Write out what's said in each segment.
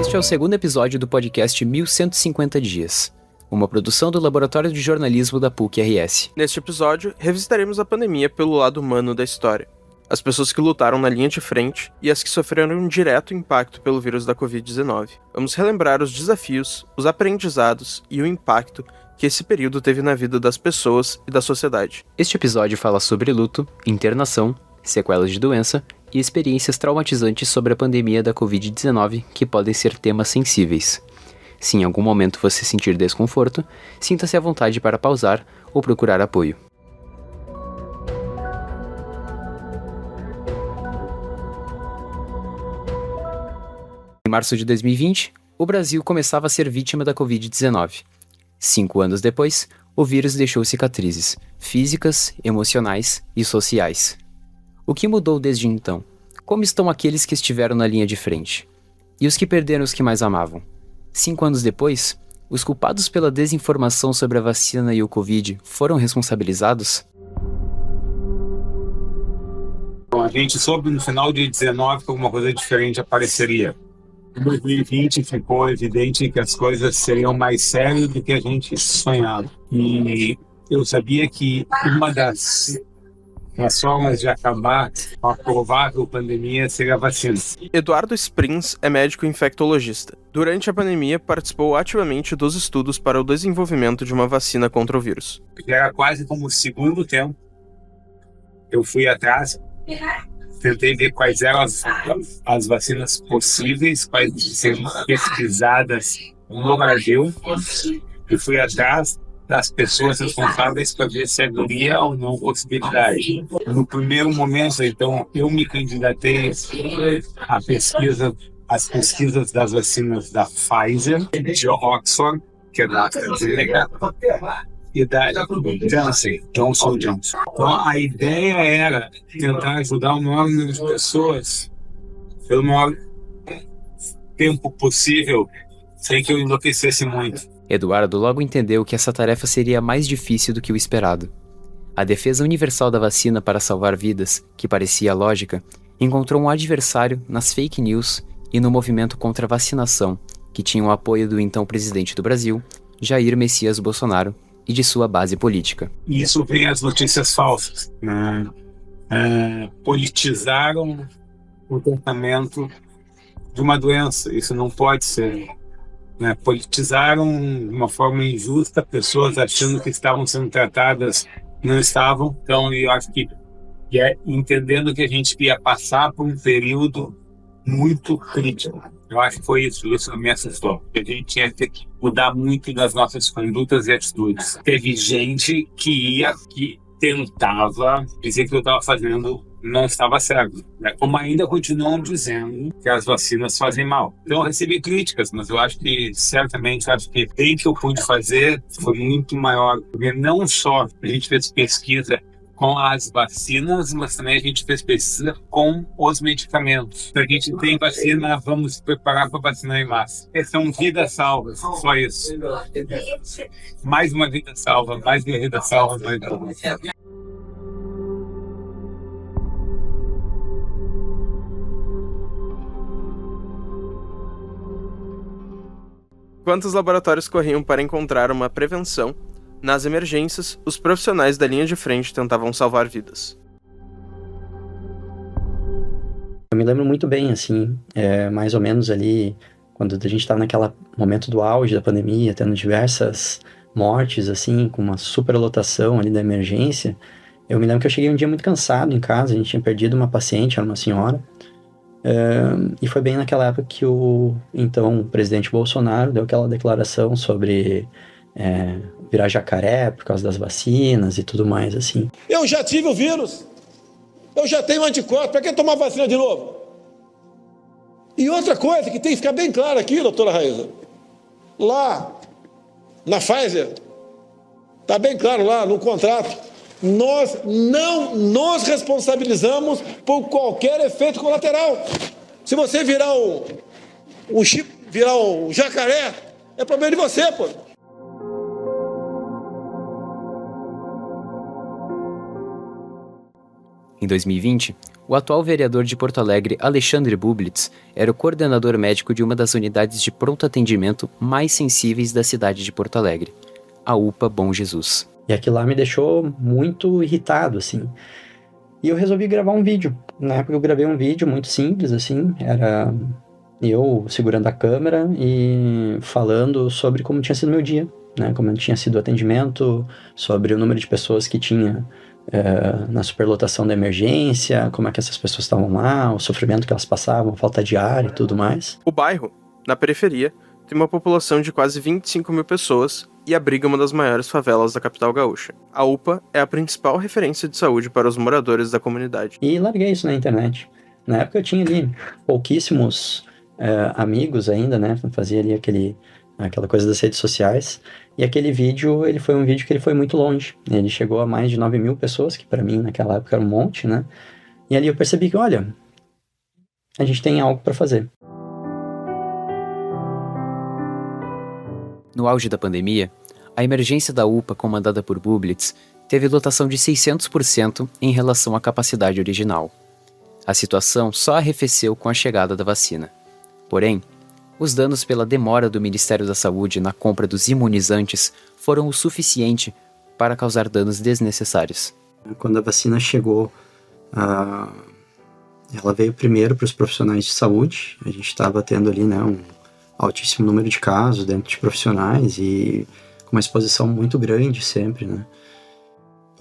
Este é o segundo episódio do podcast 1150 Dias, uma produção do Laboratório de Jornalismo da PUC-RS. Neste episódio, revisitaremos a pandemia pelo lado humano da história. As pessoas que lutaram na linha de frente e as que sofreram um direto impacto pelo vírus da Covid-19. Vamos relembrar os desafios, os aprendizados e o impacto que esse período teve na vida das pessoas e da sociedade. Este episódio fala sobre luto, internação, sequelas de doença e experiências traumatizantes sobre a pandemia da Covid-19 que podem ser temas sensíveis. Se em algum momento você sentir desconforto, sinta-se à vontade para pausar ou procurar apoio. Em março de 2020, o Brasil começava a ser vítima da Covid-19. 5 anos depois, o vírus deixou cicatrizes físicas, emocionais e sociais. O que mudou desde então? Como estão aqueles que estiveram na linha de frente? E os que perderam os que mais amavam? 5 anos depois, os culpados pela desinformação sobre a vacina e o Covid foram responsabilizados? A gente soube no final de 19 que alguma coisa diferente apareceria. Em 2020 ficou evidente que as coisas seriam mais sérias do que a gente sonhava. E eu sabia que uma das formas de acabar com a provável pandemia seria a vacina. Eduardo Sprins é médico infectologista. Durante a pandemia, participou ativamente dos estudos para o desenvolvimento de uma vacina contra o vírus. Era quase como o segundo tempo. Eu fui atrás, tentei ver quais eram as vacinas possíveis, quais seriam pesquisadas no Brasil, e fui atrás das pessoas responsáveis para ver se haveria ou não possibilidade. No primeiro momento, então, eu me candidatei às pesquisas das vacinas da Pfizer, de Oxford, que é da AstraZeneca, e da Johnson Johnson. Então, a ideia era tentar ajudar o maior número de pessoas pelo maior tempo possível, sem que eu enlouquecesse muito. Eduardo logo entendeu que essa tarefa seria mais difícil do que o esperado. A defesa universal da vacina para salvar vidas, que parecia lógica, encontrou um adversário nas fake news e no movimento contra a vacinação, que tinha o apoio do então presidente do Brasil, Jair Messias Bolsonaro, e de sua base política. Isso vem as notícias falsas, né? Politizaram o tratamento de uma doença. Isso não pode ser. Né? Politizaram de uma forma injusta, pessoas achando que estavam sendo tratadas, não estavam. Então, eu acho que entendendo que a gente ia passar por um período muito crítico. Eu acho que foi isso me assustou. A gente tinha que mudar muito das nossas condutas e atitudes. Teve gente que tentava dizer que eu estava fazendo não estava certo, né? Como ainda continuam dizendo que as vacinas fazem mal. Então eu recebi críticas, mas eu acho que certamente bem que eu pude fazer foi muito maior, porque não só a gente fez pesquisa com as vacinas, mas também a gente fez pesquisa com os medicamentos. Então a gente tem vacina, vamos se preparar para vacinar em massa. São vidas salvas, só isso. Mais uma vida salva, mais uma vida salva. Enquanto os laboratórios corriam para encontrar uma prevenção, nas emergências, os profissionais da linha de frente tentavam salvar vidas. Eu me lembro muito bem, assim, mais ou menos ali, quando a gente estava naquele momento do auge da pandemia, tendo diversas mortes, assim, com uma superlotação ali da emergência, eu me lembro que eu cheguei um dia muito cansado em casa, a gente tinha perdido uma paciente, era uma senhora, e foi bem naquela época que o presidente Bolsonaro deu aquela declaração sobre virar jacaré por causa das vacinas e tudo mais, assim. Eu já tive o vírus, eu já tenho anticorpos, para que tomar vacina de novo? E outra coisa que tem que ficar bem claro aqui, doutora Raíza, lá na Pfizer, está bem claro lá no contrato, nós não nos responsabilizamos por qualquer efeito colateral. Se você virar um chip, virar um jacaré, é problema de você, pô. Em 2020, o atual vereador de Porto Alegre, Alexandre Bublitz, era o coordenador médico de uma das unidades de pronto atendimento mais sensíveis da cidade de Porto Alegre, a UPA Bom Jesus. E aquilo lá me deixou muito irritado, assim. E eu resolvi gravar um vídeo. Na época eu gravei um vídeo muito simples, assim, era eu segurando a câmera e falando sobre como tinha sido meu dia, né? Como tinha sido o atendimento, sobre o número de pessoas que tinha na superlotação da emergência, como é que essas pessoas estavam lá, o sofrimento que elas passavam, falta de ar e tudo mais. O bairro, na periferia, tem uma população de quase 25 mil pessoas e abriga uma das maiores favelas da capital gaúcha. A UPA é a principal referência de saúde para os moradores da comunidade. E larguei isso na internet. Na época eu tinha ali pouquíssimos amigos ainda, né? Fazia ali aquela coisa das redes sociais. E aquele vídeo, ele foi um vídeo que ele foi muito longe. Ele chegou a mais de 9 mil pessoas, que para mim naquela época era um monte, né? E ali eu percebi que, olha, a gente tem algo para fazer. No auge da pandemia, a emergência da UPA, comandada por Bublitz, teve lotação de 600% em relação à capacidade original. A situação só arrefeceu com a chegada da vacina. Porém, os danos pela demora do Ministério da Saúde na compra dos imunizantes foram o suficiente para causar danos desnecessários. Quando a vacina chegou, ela veio primeiro para os profissionais de saúde. A gente estava tendo ali, né, um altíssimo número de casos dentro de profissionais e com uma exposição muito grande sempre, né?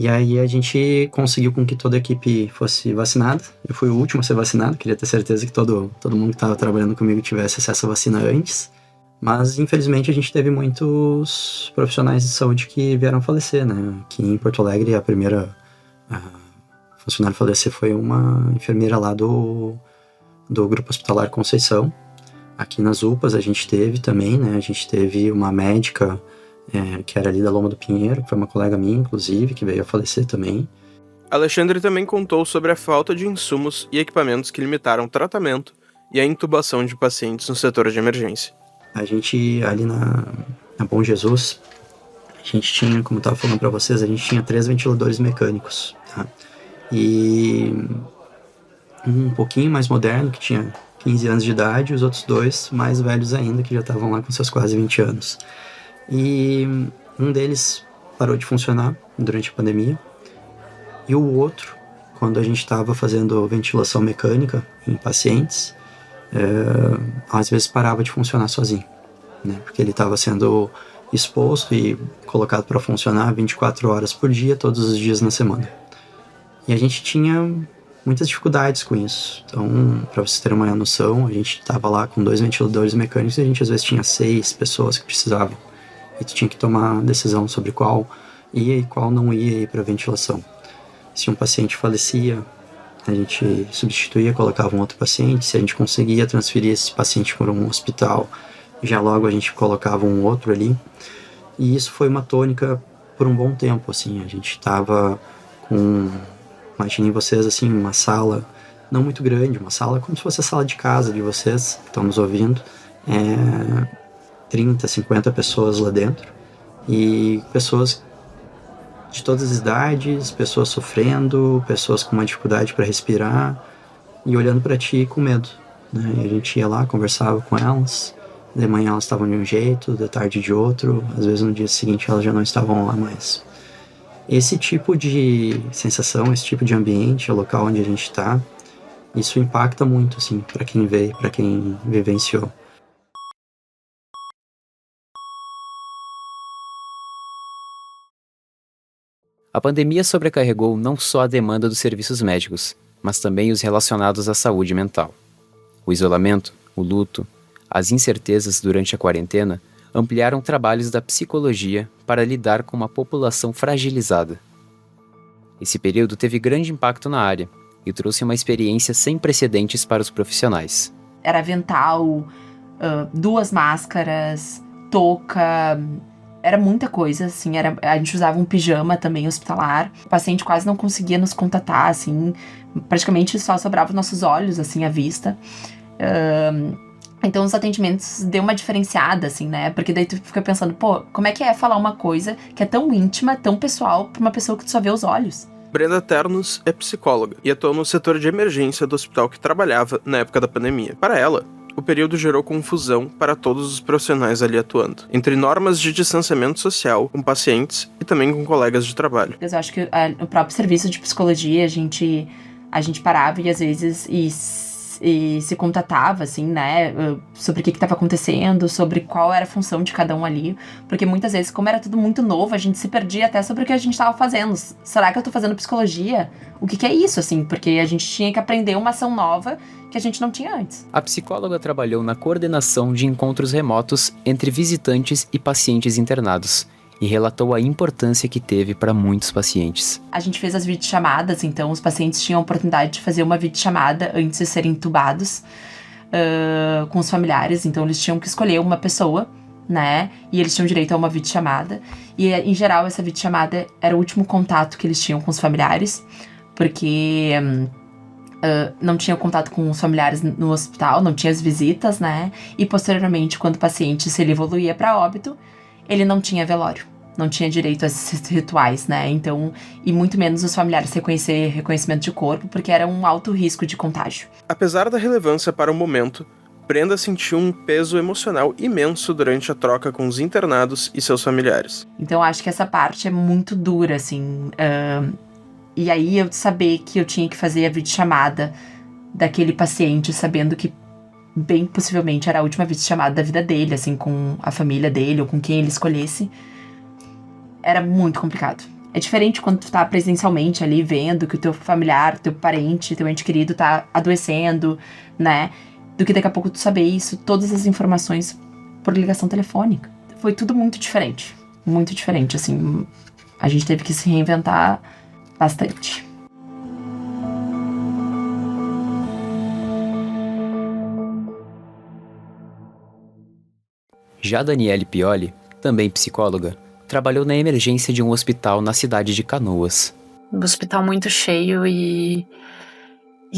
E aí a gente conseguiu com que toda a equipe fosse vacinada. Eu fui o último a ser vacinado, queria ter certeza que todo mundo que estava trabalhando comigo tivesse acesso à vacina antes. Mas, infelizmente, a gente teve muitos profissionais de saúde que vieram falecer, né? Aqui em Porto Alegre, a primeira funcionária a falecer foi uma enfermeira lá do Grupo Hospitalar Conceição. Aqui nas UPAs a gente teve também, né? A gente teve uma médica que era ali da Loma do Pinheiro, que foi uma colega minha, inclusive, que veio a falecer também. Alexandre também contou sobre a falta de insumos e equipamentos que limitaram o tratamento e a intubação de pacientes no setor de emergência. A gente, ali na Bom Jesus, a gente tinha, como eu estava falando para vocês, a gente tinha 3 ventiladores mecânicos, tá? E um pouquinho mais moderno, que tinha 15 anos de idade, e os outros 2 mais velhos ainda, que já estavam lá com seus quase 20 anos. E um deles parou de funcionar durante a pandemia, e o outro, quando a gente estava fazendo ventilação mecânica em pacientes, às vezes parava de funcionar sozinho, né? Porque ele estava sendo exposto e colocado para funcionar 24 horas por dia, todos os dias na semana. E a gente tinha muitas dificuldades com isso. Então, para vocês terem uma noção, a gente estava lá com 2 ventiladores mecânicos e a gente às vezes tinha 6 pessoas que precisavam. E tu tinha que tomar decisão sobre qual ia e qual não ia para ventilação. Se um paciente falecia, a gente substituía, colocava um outro paciente. Se a gente conseguia transferir esse paciente para um hospital, já logo a gente colocava um outro ali. E isso foi uma tônica por um bom tempo, assim. A gente estava com, imaginem vocês, assim, uma sala não muito grande, uma sala como se fosse a sala de casa de vocês que estão nos ouvindo. 30, 50 pessoas lá dentro, e pessoas de todas as idades, pessoas sofrendo, pessoas com uma dificuldade para respirar e olhando para ti com medo, né? E a gente ia lá, conversava com elas, de manhã elas estavam de um jeito, de tarde de outro, às vezes no dia seguinte elas já não estavam lá mais. Esse tipo de sensação, esse tipo de ambiente, o local onde a gente está, isso impacta muito, assim, para quem vê, para quem vivenciou. A pandemia sobrecarregou não só a demanda dos serviços médicos, mas também os relacionados à saúde mental. O isolamento, o luto, as incertezas durante a quarentena ampliaram trabalhos da psicologia para lidar com uma população fragilizada. Esse período teve grande impacto na área e trouxe uma experiência sem precedentes para os profissionais. Era avental, 2 máscaras, touca, era muita coisa, assim, a gente usava um pijama também hospitalar. O paciente quase não conseguia nos contatar, assim, praticamente só sobrava os nossos olhos, assim, à vista. Então os atendimentos deu uma diferenciada, assim, né? Porque daí tu fica pensando, pô, como é que é falar uma coisa que é tão íntima, tão pessoal, pra uma pessoa que tu só vê os olhos? Brenda Ternos é psicóloga e atuou no setor de emergência do hospital que trabalhava na época da pandemia. Para ela, o período gerou confusão para todos os profissionais ali atuando, entre normas de distanciamento social com pacientes e também com colegas de trabalho. Eu acho que no próprio serviço de psicologia a gente parava e às vezes e se contatava, assim, né, sobre o que estava acontecendo, sobre qual era a função de cada um ali, porque muitas vezes, como era tudo muito novo, a gente se perdia até sobre o que a gente estava fazendo. Será que eu tô fazendo psicologia? O que é isso, assim? Porque a gente tinha que aprender uma ação nova que a gente não tinha antes. A psicóloga trabalhou na coordenação de encontros remotos entre visitantes e pacientes internados e relatou a importância que teve para muitos pacientes. A gente fez as videochamadas, então os pacientes tinham a oportunidade de fazer uma videochamada antes de serem intubados com os familiares, então eles tinham que escolher uma pessoa, né, e eles tinham direito a uma videochamada, e em geral essa videochamada era o último contato que eles tinham com os familiares, porque não tinha contato com os familiares no hospital, não tinha as visitas, né, e posteriormente, quando o paciente, se ele evoluía para óbito, ele não tinha velório, não tinha direito a esses rituais, né? Então, e muito menos os familiares reconhecimento de corpo, porque era um alto risco de contágio. Apesar da relevância para o momento, Brenda sentiu um peso emocional imenso durante a troca com os internados e seus familiares. Então, acho que essa parte é muito dura, assim. E aí, eu saber que eu tinha que fazer a videochamada daquele paciente, sabendo que bem possivelmente era a última videochamada da vida dele, assim, com a família dele ou com quem ele escolhesse, era muito complicado. É diferente quando tu tá presencialmente ali, vendo que o teu familiar, teu parente, teu ente querido tá adoecendo, né? Do que daqui a pouco tu saber isso, todas as informações por ligação telefônica. Foi tudo muito diferente, assim. A gente teve que se reinventar bastante. Já Daniele Pioli, também psicóloga, trabalhou na emergência de um hospital na cidade de Canoas. Um hospital muito cheio e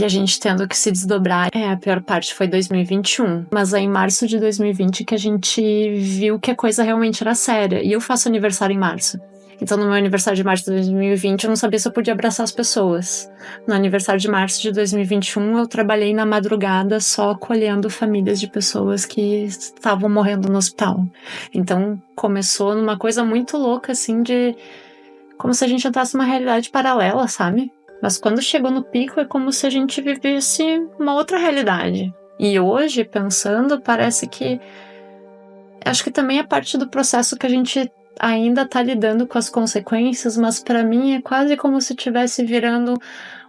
a gente tendo que se desdobrar. A pior parte foi 2021. Mas é em março de 2020 que a gente viu que a coisa realmente era séria. E eu faço aniversário em março. Então, no meu aniversário de março de 2020, eu não sabia se eu podia abraçar as pessoas. No aniversário de março de 2021, eu trabalhei na madrugada só acolhendo famílias de pessoas que estavam morrendo no hospital. Então, começou numa coisa muito louca, assim, de... como se a gente entrasse numa realidade paralela, sabe? Mas quando chegou no pico, é como se a gente vivesse uma outra realidade. E hoje, pensando, parece que... acho que também é parte do processo que a gente ainda tá lidando com as consequências, mas pra mim é quase como se estivesse virando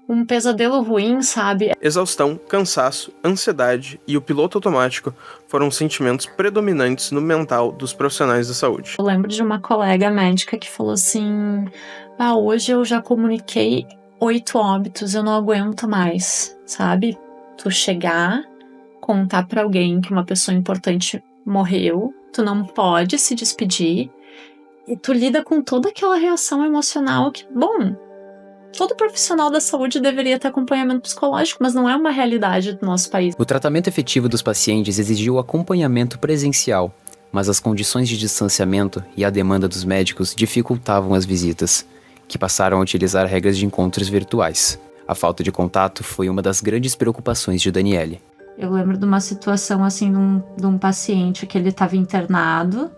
um pesadelo ruim, sabe? Exaustão, cansaço, ansiedade e o piloto automático foram sentimentos predominantes no mental dos profissionais da saúde. Eu lembro de uma colega médica que falou assim: hoje eu já comuniquei 8 óbitos, eu não aguento mais, sabe? Tu chegar, contar pra alguém que uma pessoa importante morreu, tu não pode se despedir, e tu lida com toda aquela reação emocional que, bom, todo profissional da saúde deveria ter acompanhamento psicológico, mas não é uma realidade do nosso país. O tratamento efetivo dos pacientes exigiu acompanhamento presencial, mas as condições de distanciamento e a demanda dos médicos dificultavam as visitas, que passaram a utilizar regras de encontros virtuais. A falta de contato foi uma das grandes preocupações de Daniele. Eu lembro de uma situação assim de um paciente que ele estava internado.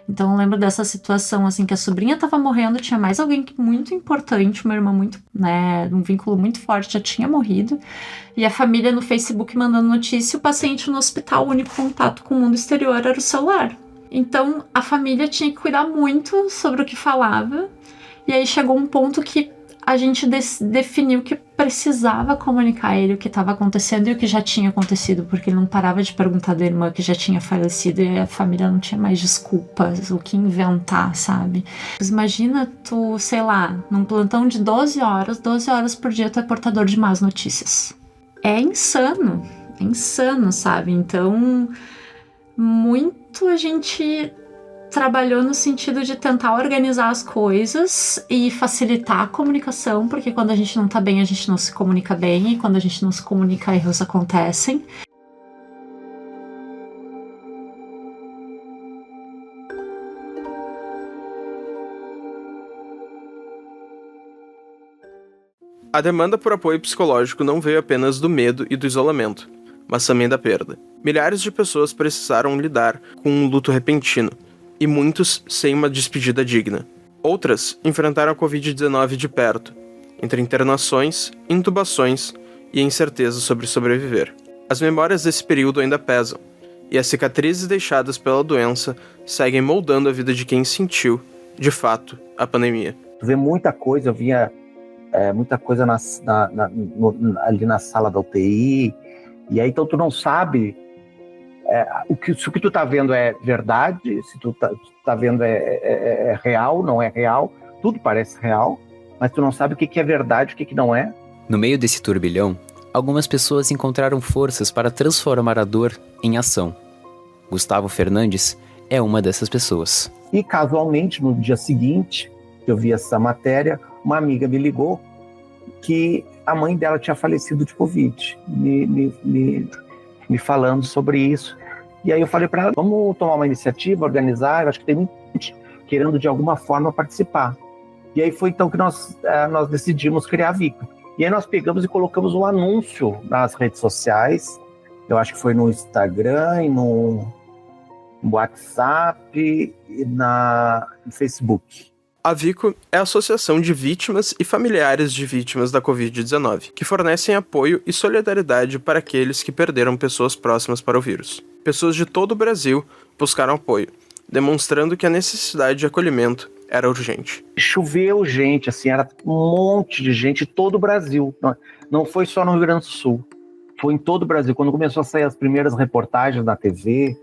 Então eu lembro dessa situação assim que a sobrinha estava morrendo, tinha mais alguém muito importante, uma irmã muito, né, um vínculo muito forte já tinha morrido, e a família no Facebook mandando notícia, e o paciente no hospital, o único contato com o mundo exterior era o celular. Então a família tinha que cuidar muito sobre o que falava, e aí chegou um ponto que a gente definiu que precisava comunicar a ele o que estava acontecendo e o que já tinha acontecido, porque ele não parava de perguntar da irmã que já tinha falecido e a família não tinha mais desculpas, o que inventar, sabe? Mas imagina tu, sei lá, num plantão de 12 horas por dia tu é portador de más notícias. É insano, sabe? Então, muito a gente trabalhou no sentido de tentar organizar as coisas e facilitar a comunicação, porque quando a gente não tá bem, a gente não se comunica bem, e quando a gente não se comunica, erros acontecem. A demanda por apoio psicológico não veio apenas do medo e do isolamento, mas também da perda. Milhares de pessoas precisaram lidar com um luto repentino, e muitos sem uma despedida digna. Outras enfrentaram a Covid-19 de perto, entre internações, intubações e incerteza sobre sobreviver. As memórias desse período ainda pesam, e as cicatrizes deixadas pela doença seguem moldando a vida de quem sentiu, de fato, a pandemia. Tu vê muita coisa, eu via muita coisa ali na sala da UTI, e aí então tu não sabe se o que tu tá vendo é verdade, se tu tá vendo é real, não é real, tudo parece real, mas tu não sabe o que é verdade, o que não é. No meio desse turbilhão, algumas pessoas encontraram forças para transformar a dor em ação. Gustavo Fernandes é uma dessas pessoas. E casualmente, no dia seguinte, eu vi essa matéria, uma amiga me ligou que a mãe dela tinha falecido de Covid, me falando sobre isso. E aí eu falei para ela, vamos tomar uma iniciativa, organizar, eu acho que tem muita gente querendo de alguma forma participar. E aí foi então que nós decidimos criar a Vico. E aí nós pegamos e colocamos um anúncio nas redes sociais, eu acho que foi no Instagram e no WhatsApp e no Facebook. A Vico é a Associação de Vítimas e Familiares de Vítimas da Covid-19, que fornecem apoio e solidariedade para aqueles que perderam pessoas próximas para o vírus. Pessoas de todo o Brasil buscaram apoio, demonstrando que a necessidade de acolhimento era urgente. Choveu gente, assim, era um monte de gente em todo o Brasil. Não foi só no Rio Grande do Sul, foi em todo o Brasil. Quando começou a sair as primeiras reportagens na TV,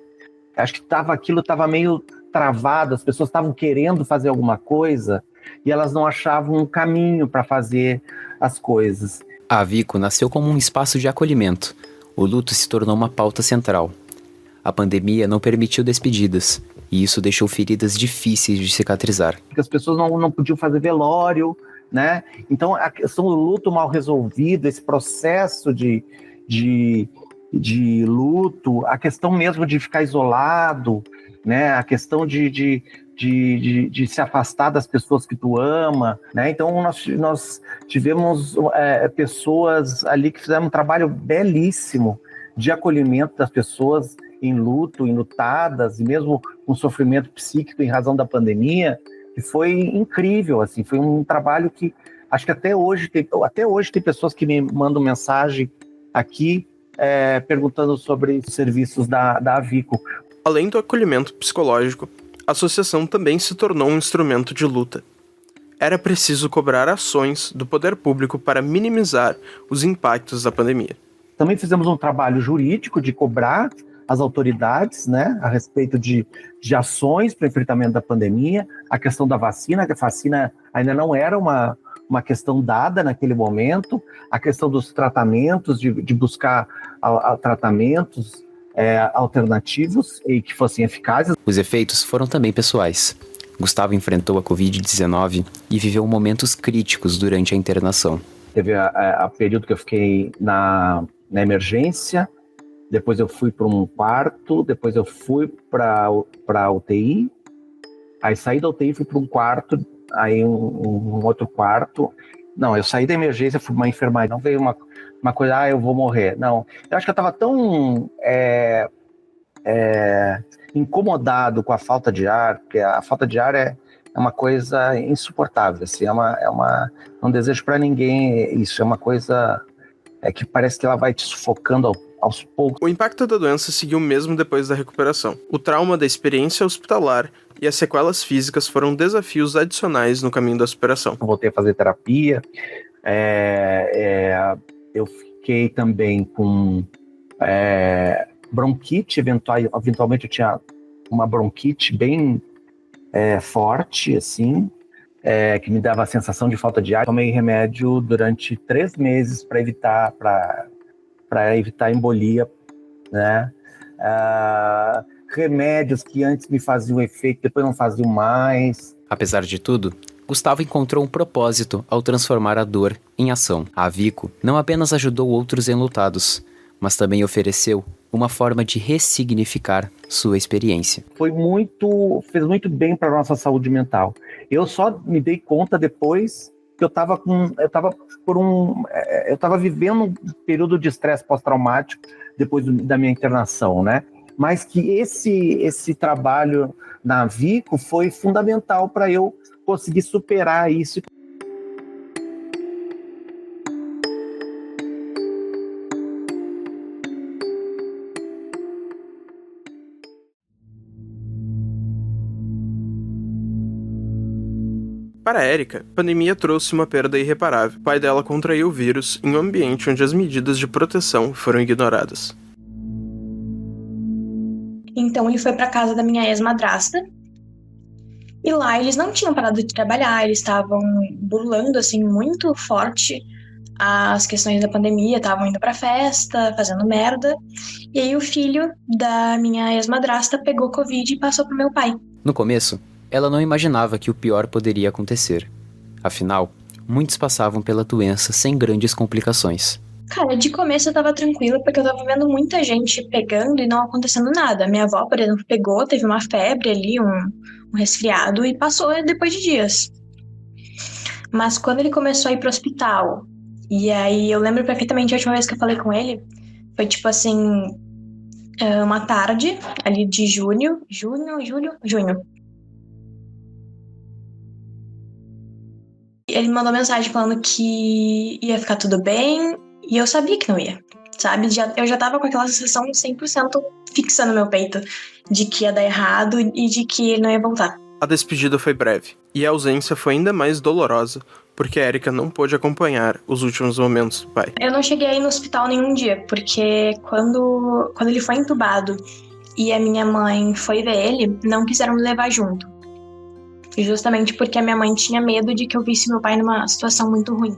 acho que aquilo estava meio travado, as pessoas estavam querendo fazer alguma coisa e elas não achavam um caminho para fazer as coisas. A Vico nasceu como um espaço de acolhimento. O luto se tornou uma pauta central. A pandemia não permitiu despedidas, e isso deixou feridas difíceis de cicatrizar. As pessoas não podiam fazer velório, né? Então a questão do luto mal resolvido, esse processo de luto, a questão mesmo de ficar isolado, né? A questão de se afastar das pessoas que tu ama, né? Então nós tivemos pessoas ali que fizeram um trabalho belíssimo de acolhimento das pessoas em luto, enlutadas, e mesmo com sofrimento psíquico em razão da pandemia, que foi incrível, assim, foi um trabalho que acho que até hoje tem pessoas que me mandam mensagem aqui perguntando sobre os serviços da Vico. Além do acolhimento psicológico, a associação também se tornou um instrumento de luta. Era preciso cobrar ações do poder público para minimizar os impactos da pandemia. Também fizemos um trabalho jurídico de cobrar as autoridades, né, a respeito de ações para o enfrentamento da pandemia, a questão da vacina, que a vacina ainda não era uma questão dada naquele momento, a questão dos tratamentos, de buscar tratamentos alternativos e que fossem eficazes. Os efeitos foram também pessoais. Gustavo enfrentou a Covid-19 e viveu momentos críticos durante a internação. Teve a período que eu fiquei na emergência, depois eu fui para um quarto, depois eu fui para a UTI, aí saí da UTI, fui para um quarto, aí um outro quarto. Não, eu saí da emergência, fui para uma enfermaria, não veio uma coisa, eu vou morrer. Não, eu acho que eu estava tão incomodado com a falta de ar, porque a falta de ar é uma coisa insuportável, assim, não desejo para ninguém isso, é uma coisa que parece que ela vai te sufocando aos poucos. O impacto da doença seguiu mesmo depois da recuperação. O trauma da experiência hospitalar e as sequelas físicas foram desafios adicionais no caminho da superação. Eu voltei a fazer terapia, eu fiquei também com bronquite, eventualmente eu tinha uma bronquite bem forte, assim, que me dava a sensação de falta de ar. Tomei remédio durante 3 meses para evitar embolia, né? Remédios que antes me faziam efeito, depois não faziam mais. Apesar de tudo, Gustavo encontrou um propósito ao transformar a dor em ação. A Vico não apenas ajudou outros enlutados, mas também ofereceu uma forma de ressignificar sua experiência. Fez muito bem para a nossa saúde mental. Eu só me dei conta depois que eu estava vivendo um período de estresse pós-traumático depois da minha internação, né? Mas que esse trabalho na Vico foi fundamental para eu conseguir superar isso. Para a Érica, a pandemia trouxe uma perda irreparável. O pai dela contraiu o vírus em um ambiente onde as medidas de proteção foram ignoradas. Então ele foi para casa da minha ex-madrasta. E lá eles não tinham parado de trabalhar, eles estavam burlando assim muito forte as questões da pandemia, estavam indo pra festa, fazendo merda. E aí o filho da minha ex-madrasta pegou Covid e passou pro meu pai. No começo, ela não imaginava que o pior poderia acontecer. Afinal, muitos passavam pela doença sem grandes complicações. Cara, de começo eu tava tranquila, porque eu tava vendo muita gente pegando e não acontecendo nada. Minha avó, por exemplo, pegou, teve uma febre ali, um resfriado, e passou depois de dias. Mas quando ele começou a ir pro hospital, e aí eu lembro perfeitamente a última vez que eu falei com ele, foi tipo assim, uma tarde ali de junho. Ele me mandou mensagem falando que ia ficar tudo bem, e eu sabia que não ia, sabe? Eu já tava com aquela sensação 100% fixa no meu peito, de que ia dar errado e de que ele não ia voltar. A despedida foi breve, e a ausência foi ainda mais dolorosa, porque a Érica não pôde acompanhar os últimos momentos do pai. Eu não cheguei a ir no hospital nenhum dia, porque quando ele foi entubado e a minha mãe foi ver ele, não quiseram me levar junto. Justamente porque a minha mãe tinha medo de que eu visse meu pai numa situação muito ruim.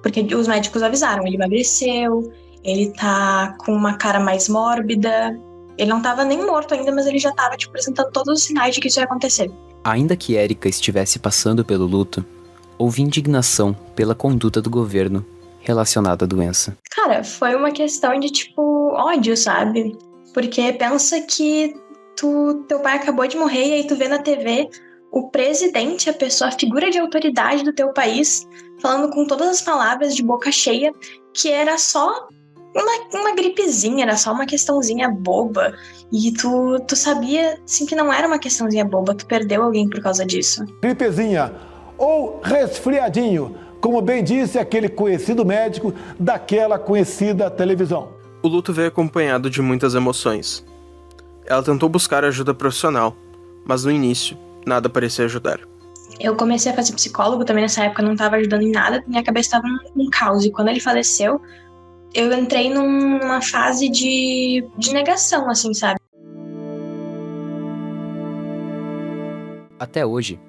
Porque os médicos avisaram, ele emagreceu, ele tá com uma cara mais mórbida. Ele não tava nem morto ainda, mas ele já tava apresentando todos os sinais de que isso ia acontecer. Ainda que Érica estivesse passando pelo luto, houve indignação pela conduta do governo relacionada à doença. Cara, foi uma questão de, ódio, sabe? Porque pensa que teu pai acabou de morrer e aí tu vê na TV o presidente, a figura de autoridade do teu país, falando com todas as palavras de boca cheia que era só uma gripezinha, era só uma questãozinha boba. E tu sabia, sim, que não era uma questãozinha boba, tu perdeu alguém por causa disso. Gripezinha ou resfriadinho, como bem disse aquele conhecido médico daquela conhecida televisão. O luto veio acompanhado de muitas emoções. Ela tentou buscar ajuda profissional, mas no início, nada parecia ajudar. Eu comecei a fazer psicólogo também nessa época, não estava ajudando em nada, minha cabeça estava num caos. E quando ele faleceu, eu entrei numa fase de negação, assim, sabe? Até hoje,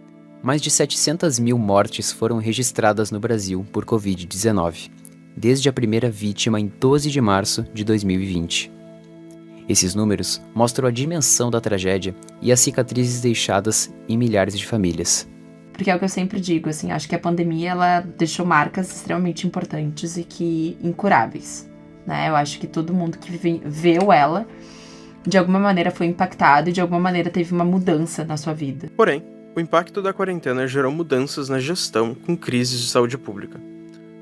mais de 700 mil mortes foram registradas no Brasil por Covid-19, desde a primeira vítima em 12 de março de 2020. Esses números mostram a dimensão da tragédia e as cicatrizes deixadas em milhares de famílias. Porque é o que eu sempre digo, assim, acho que a pandemia, ela deixou marcas extremamente importantes e que incuráveis, né? Eu acho que todo mundo que viveu ela, de alguma maneira foi impactado e de alguma maneira teve uma mudança na sua vida. Porém, o impacto da quarentena gerou mudanças na gestão com crises de saúde pública,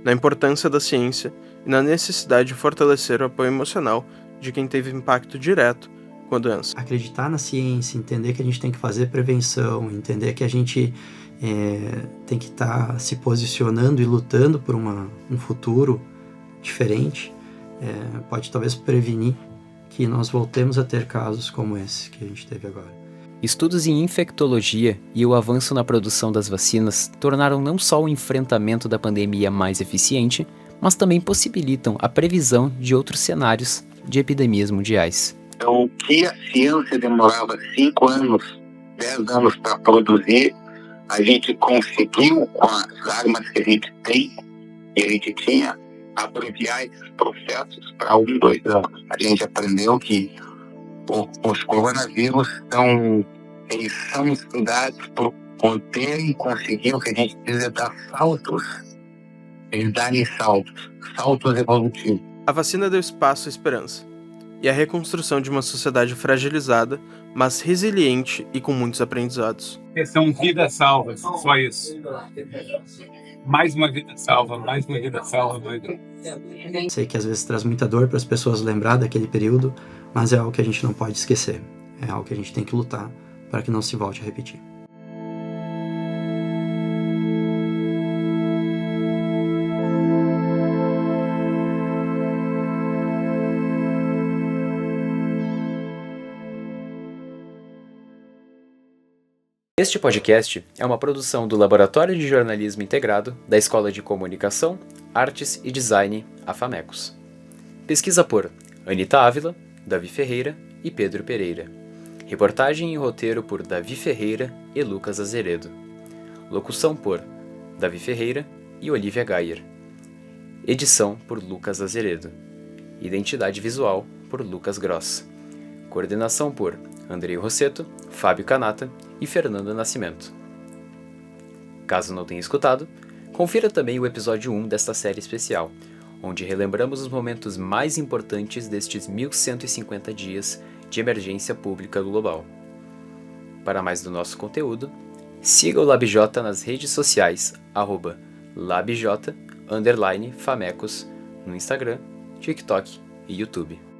na importância da ciência e na necessidade de fortalecer o apoio emocional de quem teve impacto direto com a doença. Acreditar na ciência, entender que a gente tem que fazer prevenção, entender que a gente tem que estar se posicionando e lutando por um futuro diferente, pode talvez prevenir que nós voltemos a ter casos como esse que a gente teve agora. Estudos em infectologia e o avanço na produção das vacinas tornaram não só o enfrentamento da pandemia mais eficiente, mas também possibilitam a previsão de outros cenários de epidemias mundiais. Então, o que a ciência demorava 5 anos, 10 anos para produzir, a gente conseguiu, com as armas que a gente tem e a gente tinha, abreviar esses processos para 1, 2 anos. A gente aprendeu que os coronavírus eles são estudados por poderem conseguir o que a gente diz dar saltos. Eles darem saltos evolutivos. A vacina deu espaço à esperança e a reconstrução de uma sociedade fragilizada, mas resiliente e com muitos aprendizados. São vidas salvas, só isso. mais uma vida salva, mais uma vida salva, Sei que às vezes traz muita dor para as pessoas lembrar daquele período, mas é algo que a gente não pode esquecer. É algo que a gente tem que lutar para que não se volte a repetir. Este podcast é uma produção do Laboratório de Jornalismo Integrado da Escola de Comunicação, Artes e Design, AFAMECOS. Pesquisa por Anita Ávila, Davi Ferreira e Pedro Pereira. Reportagem e roteiro por Davi Ferreira e Lucas Azeredo. Locução por Davi Ferreira e Olivia Gayer. Edição por Lucas Azeredo. Identidade visual por Lucas Gross. Coordenação por Andrei Rosseto, Fábio Canata e Fernanda Nascimento. Caso não tenha escutado, confira também o episódio 1 desta série especial, onde relembramos os momentos mais importantes destes 1150 dias de emergência pública global. Para mais do nosso conteúdo, siga o LabJ nas redes sociais, @labj_famecos no Instagram, TikTok e YouTube.